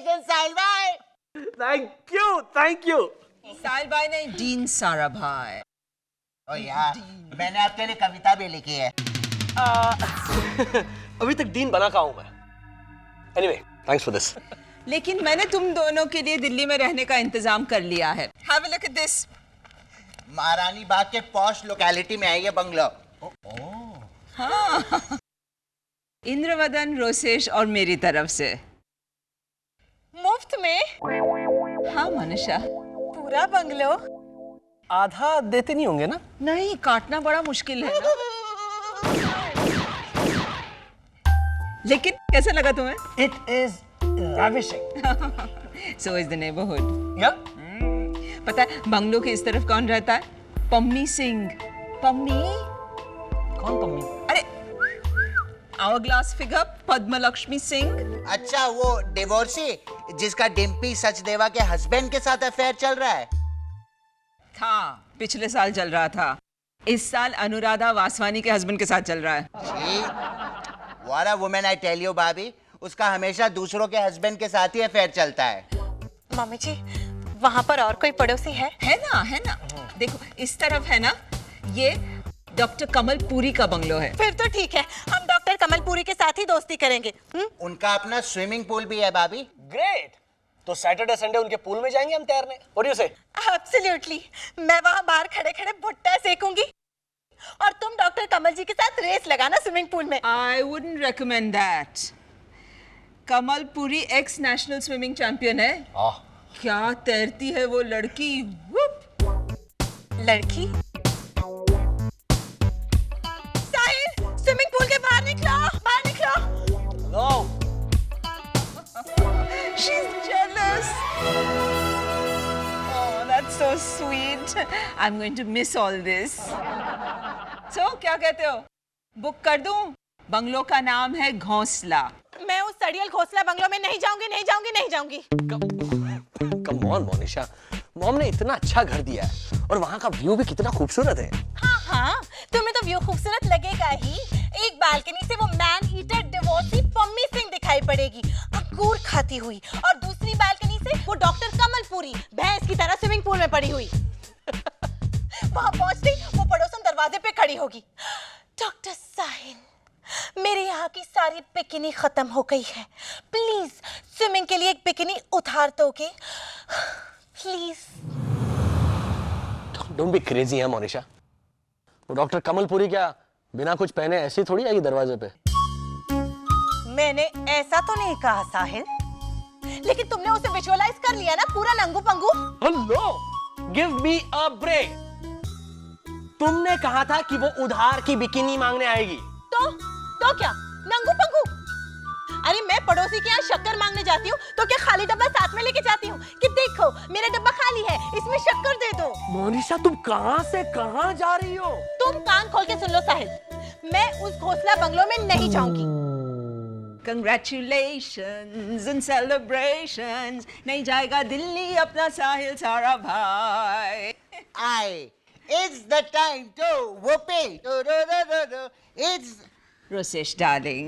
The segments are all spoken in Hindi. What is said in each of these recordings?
Congratulations, साहिल भाई। Thank you. साहिल भाई नहीं, डीन सारा भाई। ओ यार, मैंने आपके लिए कविता भी लिखी है। अभी तक डीन बना कहाँ हूँ मैं। Anyway, thanks for this. लेकिन मैंने तुम दोनों के लिए दिल्ली में रहने का इंतजाम कर लिया है। Have a look at this. महारानी बाग के पॉश लोकेलिटी में है ये बंगलो। हाँ। इंद्रवदन, रोसेश और मेरी तरफ से मुफ्त में? हाँ मनीषा। पूरा बंगलो? आधा देते नहीं होंगे ना? नहीं, काटना बड़ा मुश्किल है ना। लेकिन कैसा लगा तुम्हें? It is ravishing. So is the neighborhood. Yeah? पता है बंगलो के इस तरफ कौन रहता है? पम्मी सिंह। पम्मी? कौन पम्मी? अरे आवर-ग्लास फिगर पद्मलक्ष्मी सिंह। अच्छा, वो डिवोर्सी जिसका डिम्पी सचदेवा के हस्बैंड के साथ अफेयर चल रहा है। था, पिछले साल चल रहा था। इस साल अनुराधा वासवानी के हस्बैंड के साथ चल रहा है। What a woman, I tell you, भाभी। उसका हमेशा दूसरों के हस्बैंड के साथ ही अफेयर चलता है। मम्मी जी, वहाँ पर और कोई पड़ोसी है? है ना। देखो इस तरफ है ना, ये डॉक्टर कमल पुरी का बंगलो है। फिर तो ठीक है, हम डॉक्टर कमलपुरी के साथ ही दोस्ती करेंगे। उनका अपना स्विमिंग पूल भी है भाभी। Great. तो सैटरडे संडे उनके पूल में जाएंगे हम तैरने। What do you say? Absolutely. मैं वहाँ बाहर खड़े-खड़े भुट्टा सेकूंगी और तुम डॉक्टर कमल जी के साथ रेस लगाना स्विमिंग पूल में। I wouldn't recommend that. Kamal Puri x national swimming champion है। क्या तैरती है वो लड़की। लड़की? साहिल, स्विमिंग पूल के बाहर निकलो, बाहर निकलो। No. She's jealous. Oh, that's so sweet. I'm going to miss all this. So, क्या कहते हो? बुक कर दूं? बंगलो का नाम है घोंसला। मैं उस सड़ियल घोंसला बंगलो में नहीं जाऊंगी। Come on, Monisha. मॉम ने इतना अच्छा घर दिया है और वहाँ का व्यू भी कितना खूबसूरत है। हाँ, तुम्हें तो व्यू खूबसूरत लगेगा ही। एक बालकनी से वो man eater divorcee Pammi Singh दिखाई पड़ेगी, अंगूर खाती हुई, और दूसरी बालकनी से वो डॉक्टर कमलपुरी भैंस की तरह स्विमिंग पूल में पड़ी हुई। वहाँ पहुंचते ही वो पड़ोसन दरवाजे पे खड़ी होगी। डॉक्टर साहिल, मेरे यहाँ की सारी बिकिनी खत्म हो गई है, प्लीज स्विमिंग के लिए एक बिकिनी उधार दोगे प्लीज। Don't be crazy है मोनिशा। वो डॉक्टर कमलपुरी क्या बिना कुछ पहने ऐसी थोड़ी आएगी दरवाजे पे। मैंने ऐसा तो नहीं कहा साहिल, लेकिन तुमने उसे विजुअलाइज कर लिया ना पूरा नंगू पंगू। Hello, give me a break. तुमने कहा था कि वो उधार की बिकिनी मांगने आएगी। तो क्या नंगू पंगू? अरे मैं पड़ोसी के यहाँ शक्कर मांगने जाती हूँ तो क्या खाली डब्बा साथ में लेके जाती हूँ कि देखो मेरा डब्बा खाली है, इसमें शक्कर दे दो। मोनिशा, तुम कहाँ से कहाँ जा रही हो? तुम कान खोल के सुन लो साहिल, मैं उस घोंसला बंगलो में नहीं जाऊंगी। Congratulations and celebrations, नहीं जाएगा दिल्ली अपना साहिल सारा भाई। It's the time to whoopee. It's Rosesh darling,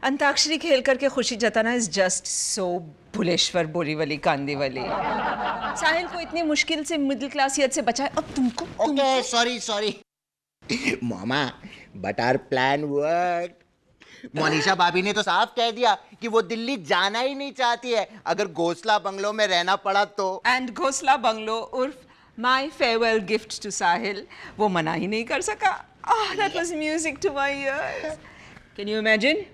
antakshari खेल करके खुशी जताना is just so Bhuleshwar Borivali Kandivali. Sahil को इतनी मुश्किल से मिडिल क्लासियत से बचाए, अब तुमको okay, sorry. Mama, but our plan worked. Monisha भाभी ने तो साफ कह दिया कि वो दिल्ली जाना ही नहीं चाहती है अगर घोंसला बंगलो में रहना पड़ा तो। एंड घोंसला बंगलो उर्फ my farewell gift to Sahil वो मना ही नहीं कर सका। That was music to my ears. Can you imagine?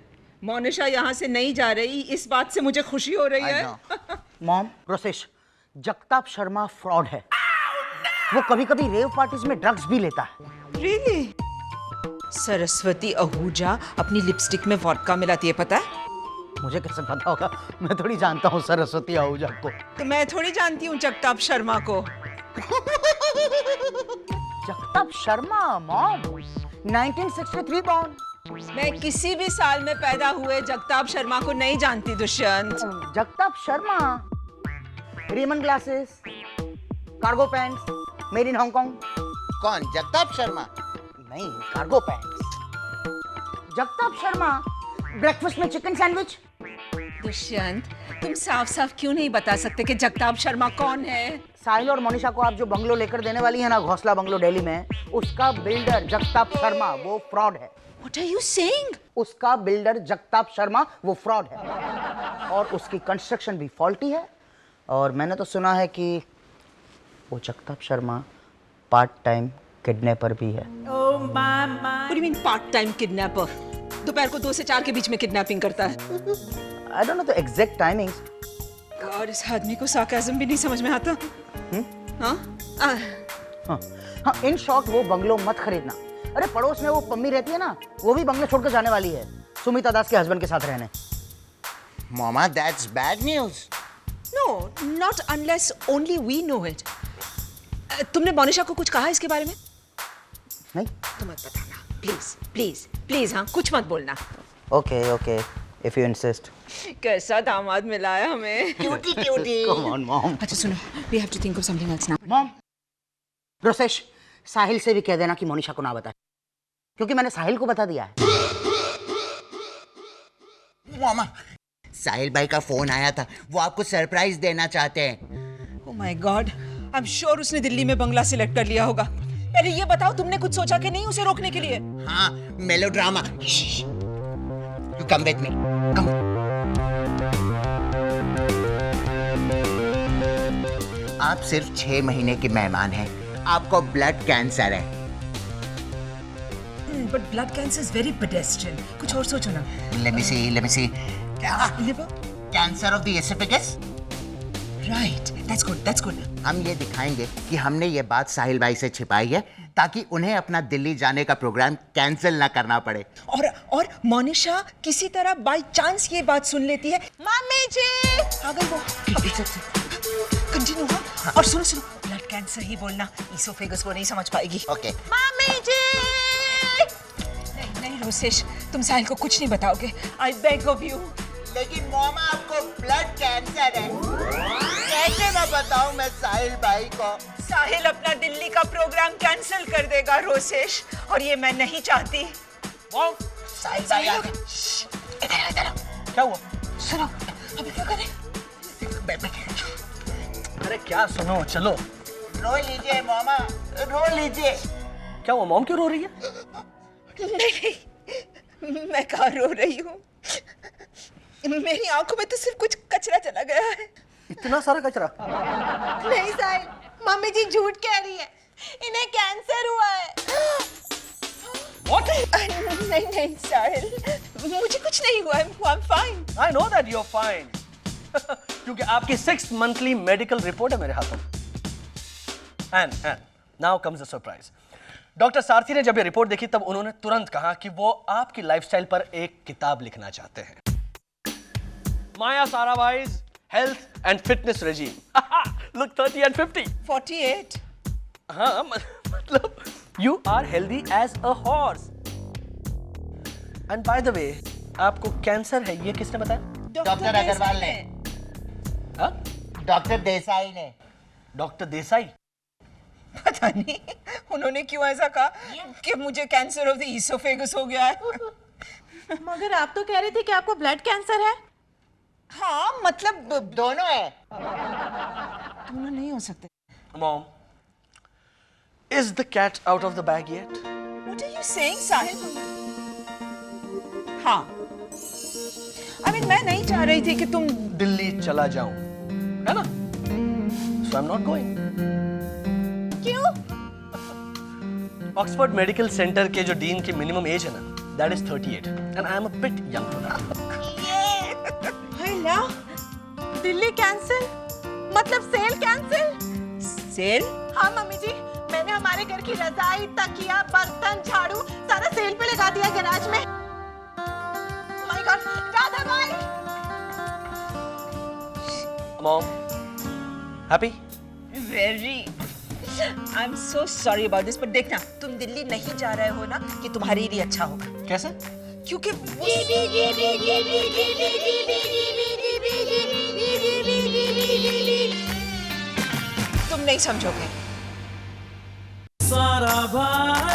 Monisha यहाँ से नहीं जा रही, इस बात से मुझे खुशी हो रही है। मॉम, रोसेश, जगताप शर्मा फ्रॉड है। वो कभी-कभी रेव पार्टीज में ड्रग्स भी लेता है। रियली? सरस्वती आहूजा अपनी लिपस्टिक में वोडका मिलाती है, पता है? मुझे कैसे पता होगा? मैं थोड़ी जानता हूँ सरस्वती आहूजा को। तो मैं थोड़ी जानती हूँ जगताप शर्मा को। Jagtap Sharma, mom, 1963 born. मैं किसी भी साल में पैदा हुए जगताप शर्मा को नहीं जानती दुष्यंत। जगताप शर्मा, रेमन glasses, cargo pants, made in Hong. Kong? Jagtap Sharma? नहीं, cargo pants. Jagtap Sharma, breakfast में चिकन सैंडविच। दुष्यंत, तुम साफ साफ क्यों नहीं बता सकते कि जगताप शर्मा कौन है? साहिल और मोनिशा को आप जो बंगलो लेकर देने वाली है ना, घोंसला बंगलो दिल्ली में, उसका बिल्डर जगताप शर्मा वो फ्रॉड है। What are you saying? उसका बिल्डर जगताप शर्मा वो फ्रॉड है और उसकी कंस्ट्रक्शन भी फॉल्टी है। और मैंने तो सुना है कि वो Jagtap Sharma part time kidnapper भी है। What do you mean part time kidnapper? दोपहर को 2 से 4 के बीच में किडनैपिंग करता है। I don't know the exact timings. God, इस आदमी को sarcasm भी नहीं समझ में आता। हाँ? हाँ, इन शॉर्ट वो बंगलो मत खरीदना। अरे पड़ोस में वो पम्मी रहती है ना, वो भी बंगलो छोड़कर जाने वाली है सुमिता दास के हस्बैंड के साथ रहने। Mama, that's bad news. No, not unless only we know it. तुमने मोनिशा को कुछ कहा इसके बारे में? नहीं? तो मत बताना, प्लीज प्लीज प्लीज। हाँ, कुछ मत बोलना। Okay, okay, if you insist. कैसा दामाद मिला है हमें। Cutie, cutie. Come on, mom. अच्छा सुनो, we have to think of something else now. Mom, Rosesh, Sahil से भी कह देना कि मोनिशा को ना बताए, क्योंकि मैंने साहिल को बता दिया है। मामा, साहिल भाई का फोन आया था, वो आपको सरप्राइज देना चाहते हैं। Oh my God, I'm sure उसने दिल्ली में बंगला सिलेक्ट कर लिया होगा। पहले ये बताओ, तुमने कुछ सोचा कि नहीं उसे रोकने के लिए? हाँ, melodrama. You come with me. Come. आप सिर्फ 6 महीने के मेहमान हैं। आपको ब्लड कैंसर है। But blood cancer is very pedestrian. कुछ और सोचो ना। Let me see. Liver? Cancer of the esophagus? Right. That's good. हम ये दिखाएंगे कि हमने ये बात साहिल भाई से छिपाई है, ताकि उन्हें अपना दिल्ली जाने का प्रोग्राम कैंसिल ना करना पड़े। और मोनिशा किसी तरह बाय चांस ये बात सुन लेती है। मम्मी जी, आ गई वो। कंटिन्यू। हाँ। और सुनो, ब्लड कैंसर ही बोलना, इसोफेगस वो नहीं समझ पाएगी। ओके। मम्मी जी। नहीं रोसेश, तुम साहिल को कुछ नहीं बताओगे। I beg of you. लेकिन मामा, आपको ब्लड कैंसर है। कैसे मैं बताऊं मैं साहिल भाई को? साहिल अपना दिल्ली का प्रोग्राम कैंसिल कर देगा रोसेश, और ये मैं नहीं चाहती। साहिल भाई आ गए। इधर। क्या हुआ? सुनो, अभी क्या करें? अरे क्या सुनो, चलो। रो लीजिए मामा, रो लीजिए। क्या हुआ, मॉम क्यों रो रही है? नहीं, मैं कहाँ रो रही हूँ। मेरी आंखों में तो सिर्फ कुछ कचरा चला गया है। इतना सारा कचरा? नहीं साहिल, मम्मी जी झूठ कह रही है, इन्हें कैंसर हुआ है। What? नहीं साहिल, मुझे कुछ नहीं हुआ है। I'm fine. I know that you're fine. क्योंकि आपकी 6th monthly medical report है मेरे हाथों में। And now comes the surprise. Doctor सारथी ने जब ये रिपोर्ट देखी, तब उन्होंने तुरंत कहा कि वो आपकी लाइफस्टाइल पर एक किताब लिखना चाहते हैं। माया साराभाई's health and fitness regime. Look 30 and 50. 48. हाँ, मतलब you are healthy as a horse. And by the way, आपको कैंसर है, ये किसने बताया? डॉक्टर अग्रवाल ने। हाँ? डॉक्टर देसाई ने। डॉक्टर देसाई? पता नहीं उन्होंने क्यों ऐसा कहा कि मुझे कैंसर ऑफ द इसोफेगस हो गया है। मगर आप तो कह रहे थे कि आपको ब्लड कैंसर है। हाँ, मतलब दोनों है। दोनों नहीं हो सकते। Mom, is the cat out of the bag yet? What are you saying, साहिल? हाँ, I mean, मैं नहीं चाह रही थी कि तुम दिल्ली चला जाऊं, है ना? So I'm not going. क्यों? ऑक्सफोर्ड मेडिकल सेंटर के जो डीन की मिनिमम एज है ना, that is 38, and I am a bit young for that. Hello, Delhi cancel मतलब सेल कैंसिल? सेल? हाँ मम्मी जी, मैंने हमारे घर की रजाई, तकिया, बर्तन, झाड़ू सारा सेल पे लगा दिया गैराज में। माय गॉड, राधा भाई। Mom, happy? Very. I'm so sorry about this, but देखना, तुम दिल्ली नहीं जा रहे हो ना, कि तुम्हारे लिए अच्छा होगा। कैसे? क्योंकि तुम नहीं समझोगे। सारा भाई